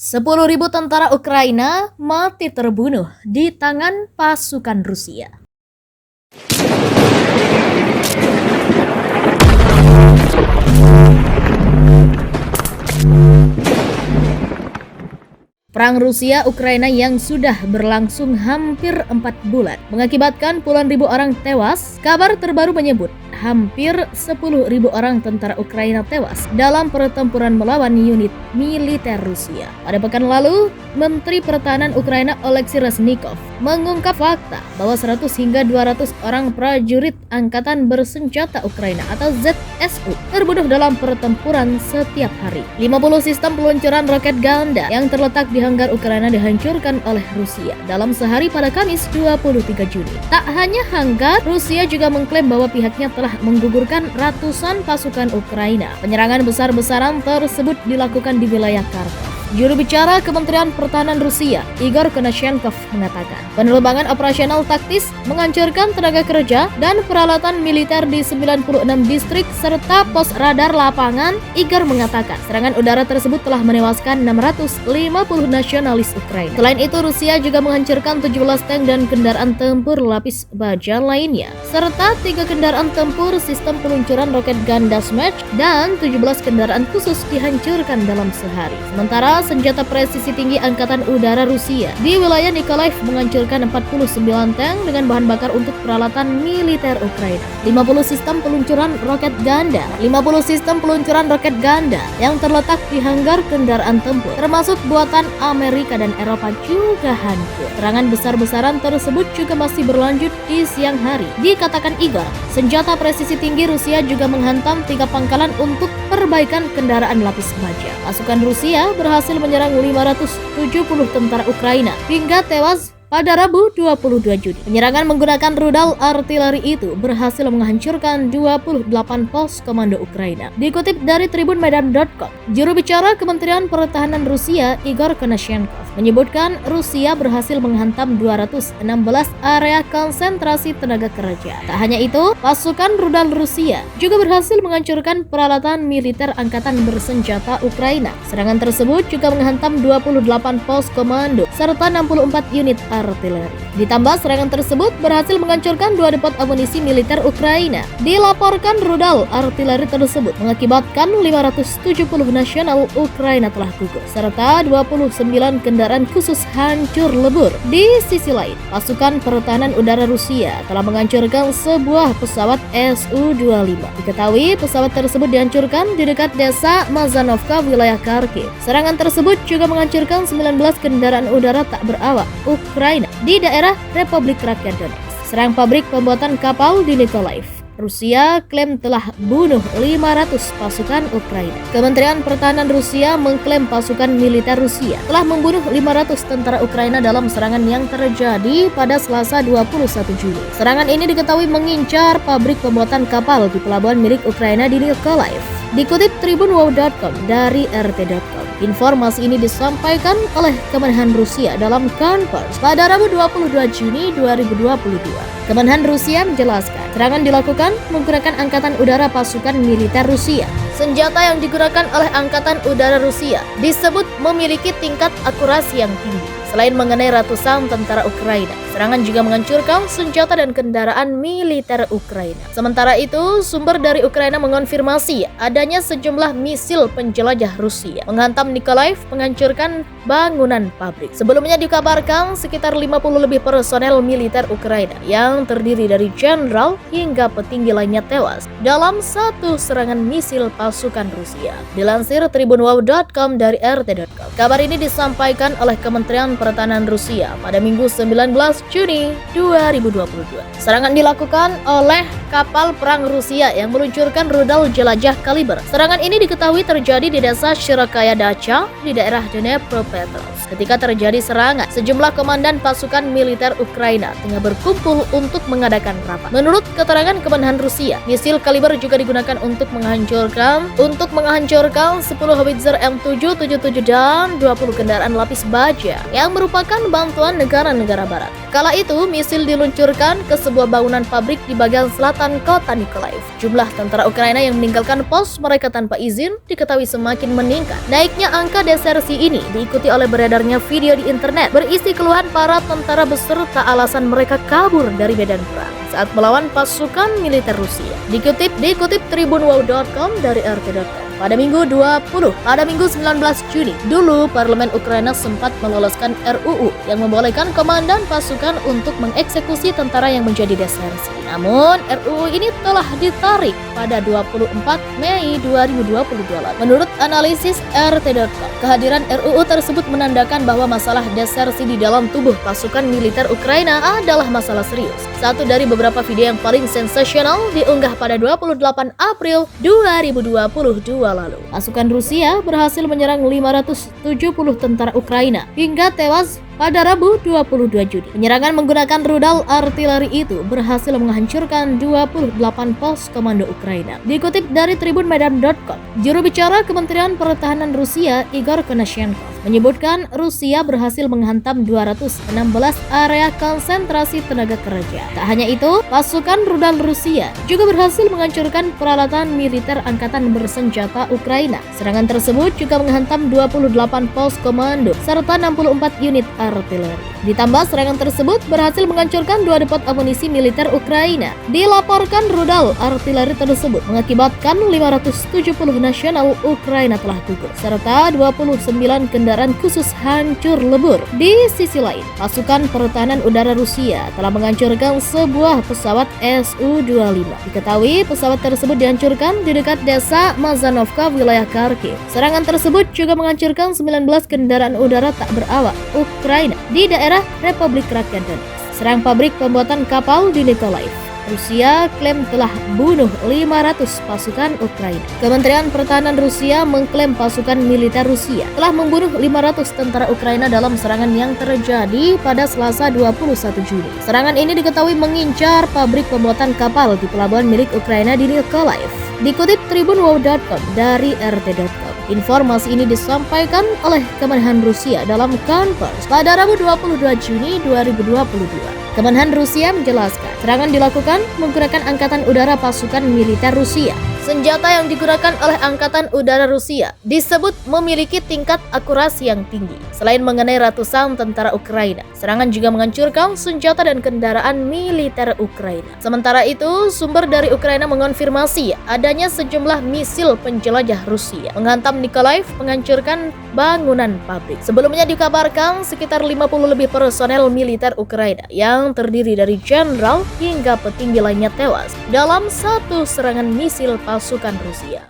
10.000 tentara Ukraina mati terbunuh di tangan pasukan Rusia. Perang Rusia-Ukraina yang sudah berlangsung hampir 4 bulan mengakibatkan puluhan ribu orang tewas. Kabar terbaru menyebut hampir 10.000 orang tentara Ukraina tewas dalam pertempuran melawan unit militer Rusia. Pada pekan lalu, Menteri Pertahanan Ukraina Oleksiy Reznikov mengungkap fakta bahwa 100 hingga 200 orang prajurit Angkatan Bersenjata Ukraina atau ZSU terbunuh dalam pertempuran setiap hari. 50 sistem peluncuran roket ganda yang terletak di Hanggar Ukraina dihancurkan oleh Rusia dalam sehari pada Kamis 23 Juni. Tak hanya Hanggar, Rusia juga mengklaim bahwa pihaknya telah menggugurkan ratusan pasukan Ukraina. Penyerangan besar-besaran tersebut dilakukan di wilayah Kharkov. Juru bicara Kementerian Pertahanan Rusia, Igor Konashenkov, mengatakan penerbangan operasional taktis menghancurkan tenaga kerja dan peralatan militer di 96 distrik serta pos radar lapangan. Igor mengatakan serangan udara tersebut telah menewaskan 650 nasionalis Ukraina. Selain itu, Rusia juga menghancurkan 17 tank dan kendaraan tempur lapis baja lainnya, serta 3 kendaraan tempur sistem peluncuran roket ganda Smerch dan 17 kendaraan khusus dihancurkan dalam sehari. Sementara senjata presisi tinggi Angkatan Udara Rusia di wilayah Mykolaiv menghancurkan 49 tank dengan bahan bakar untuk peralatan militer Ukraina. 50 sistem peluncuran roket ganda yang terletak di hanggar kendaraan tempur termasuk buatan Amerika dan Eropa juga hancur. Serangan besar-besaran tersebut juga masih berlanjut di siang hari. Dikatakan Igor, senjata presisi tinggi Rusia juga menghantam 3 pangkalan untuk perbaikan kendaraan lapis baja. Pasukan Rusia berhasil menyerang 570 tentara Ukraina hingga tewas pada Rabu 22 Juni. Penyerangan menggunakan rudal artileri itu berhasil menghancurkan 28 pos komando Ukraina. Dikutip dari tribunmedan.com, juru bicara Kementerian Pertahanan Rusia, Igor Konashenkov, menyebutkan Rusia berhasil menghantam 216 area konsentrasi tenaga kerja. Tak hanya itu, pasukan rudal Rusia juga berhasil menghancurkan peralatan militer Angkatan Bersenjata Ukraina. Serangan tersebut juga menghantam 28 pos komando serta 64 unit artileri. Ditambah serangan tersebut berhasil menghancurkan 2 depot amunisi militer Ukraina. Dilaporkan rudal artileri tersebut mengakibatkan 570 nasional Ukraina telah gugur, serta 29 kendaraan khusus hancur lebur. Di sisi lain, pasukan pertahanan udara Rusia telah menghancurkan sebuah pesawat Su-25. Diketahui pesawat tersebut dihancurkan di dekat desa Mazanovka, wilayah Kharkiv. Serangan tersebut juga menghancurkan 19 kendaraan udara tak berawak Ukraina di daerah Republik Rakyat Donetsk. Serang pabrik pembuatan kapal di Mykolaiv. Rusia klaim telah bunuh 500 pasukan Ukraina. Kementerian Pertahanan Rusia mengklaim pasukan militer Rusia telah membunuh 500 tentara Ukraina dalam serangan yang terjadi pada Selasa 21 Juli. Serangan ini diketahui mengincar pabrik pembuatan kapal di pelabuhan milik Ukraina di Mykolaiv. Dikutip tribunwow.com dari rt.com, informasi ini disampaikan oleh Kemenhan Rusia dalam konferensi pada Rabu 22 Juni 2022. Kemenhan Rusia menjelaskan, serangan dilakukan menggunakan Angkatan Udara pasukan militer Rusia. Senjata yang digunakan oleh Angkatan Udara Rusia disebut memiliki tingkat akurasi yang tinggi. Selain mengenai ratusan tentara Ukraina, serangan juga menghancurkan senjata dan kendaraan militer Ukraina. Sementara itu, sumber dari Ukraina mengonfirmasi adanya sejumlah misil penjelajah Rusia menghantam Mykolaiv, menghancurkan bangunan pabrik. Sebelumnya dikabarkan sekitar 50 lebih personel militer Ukraina yang terdiri dari jenderal hingga petinggi lainnya tewas dalam satu serangan misil pasukan Rusia. Dilansir tribunwow.com dari rt.com, kabar ini disampaikan oleh Kementerian Pertahanan Rusia pada Minggu 19 Juni 2022. Serangan dilakukan oleh kapal perang Rusia yang meluncurkan rudal jelajah kaliber. Serangan ini diketahui terjadi di desa Shirokaya Dacha di daerah Dnepropetrovsk. Ketika terjadi serangan, sejumlah komandan pasukan militer Ukraina tengah berkumpul untuk mengadakan rapat. Menurut keterangan Kemenhan Rusia, misil kaliber juga digunakan untuk menghancurkan 10 howitzer M777 dan 20 kendaraan lapis baja yang yang merupakan bantuan negara-negara barat. Kala itu, misil diluncurkan ke sebuah bangunan pabrik di bagian selatan kota Mykolaiv. Jumlah tentara Ukraina yang meninggalkan pos mereka tanpa izin diketahui semakin meningkat. Naiknya angka desersi ini diikuti oleh beredarnya video di internet berisi keluhan para tentara beserta alasan mereka kabur dari medan perang saat melawan pasukan militer Rusia. Dikutip tribunwow.com dari RT.com. Pada Minggu 19 Juni, dulu Parlemen Ukraina sempat meloloskan RUU yang membolehkan komandan pasukan untuk mengeksekusi tentara yang menjadi desersi. Namun, RUU ini telah ditarik pada 24 Mei 2022 lalu. Menurut analisis RT.com, kehadiran RUU tersebut menandakan bahwa masalah desersi di dalam tubuh pasukan militer Ukraina adalah masalah serius. Satu dari beberapa video yang paling sensasional diunggah pada 28 April 2022 lalu. Pasukan Rusia berhasil menyerang 570 tentara Ukraina hingga tewas pada Rabu 22 Juni. Penyerangan menggunakan rudal artileri itu berhasil menghancurkan 28 pos komando Ukraina. Dikutip dari tribunmedan.com, juru bicara Kementerian Pertahanan Rusia Igor Konashenkov menyebutkan Rusia berhasil menghantam 216 area konsentrasi tenaga kerja. Tak hanya itu, pasukan rudal Rusia juga berhasil menghancurkan peralatan militer angkatan bersenjata Ukraina. Serangan tersebut juga menghantam 28 pos komando serta 64 unit artileri. Ditambah serangan tersebut berhasil menghancurkan 2 depot amunisi militer Ukraina. Dilaporkan rudal artileri tersebut mengakibatkan 570 nasional Ukraina telah gugur, serta 29 kendaraan khusus hancur lebur. Di sisi lain, pasukan pertahanan udara Rusia telah menghancurkan sebuah pesawat Su-25. Diketahui pesawat tersebut dihancurkan di dekat desa Mazanovka, wilayah Kharkiv. Serangan tersebut juga menghancurkan 19 kendaraan udara tak berawak Ukraina di daerah Republik Rakyat Donetsk. Serang pabrik pembuatan kapal di Mykolaiv. Rusia klaim telah bunuh 500 pasukan Ukraina. Kementerian Pertahanan Rusia mengklaim pasukan militer Rusia telah membunuh 500 tentara Ukraina dalam serangan yang terjadi pada Selasa 21 Juni. Serangan ini diketahui mengincar pabrik pembuatan kapal di pelabuhan milik Ukraina di Mykolaiv. Dikutip tribunwow.com dari RT.com. Informasi ini disampaikan oleh Kemenhan Rusia dalam konferensi pada Rabu 22 Juni 2022. Kemenhan Rusia menjelaskan, serangan dilakukan menggunakan angkatan udara pasukan militer Rusia. Senjata yang digunakan oleh Angkatan Udara Rusia disebut memiliki tingkat akurasi yang tinggi. Selain mengenai ratusan tentara Ukraina, serangan juga menghancurkan senjata dan kendaraan militer Ukraina. Sementara itu, sumber dari Ukraina mengonfirmasi adanya sejumlah misil penjelajah Rusia menghantam Mykolaiv, menghancurkan bangunan pabrik. Sebelumnya dikabarkan sekitar 50 lebih personel militer Ukraina yang terdiri dari jenderal hingga petinggi lainnya tewas dalam satu serangan misil pasukan Rusia.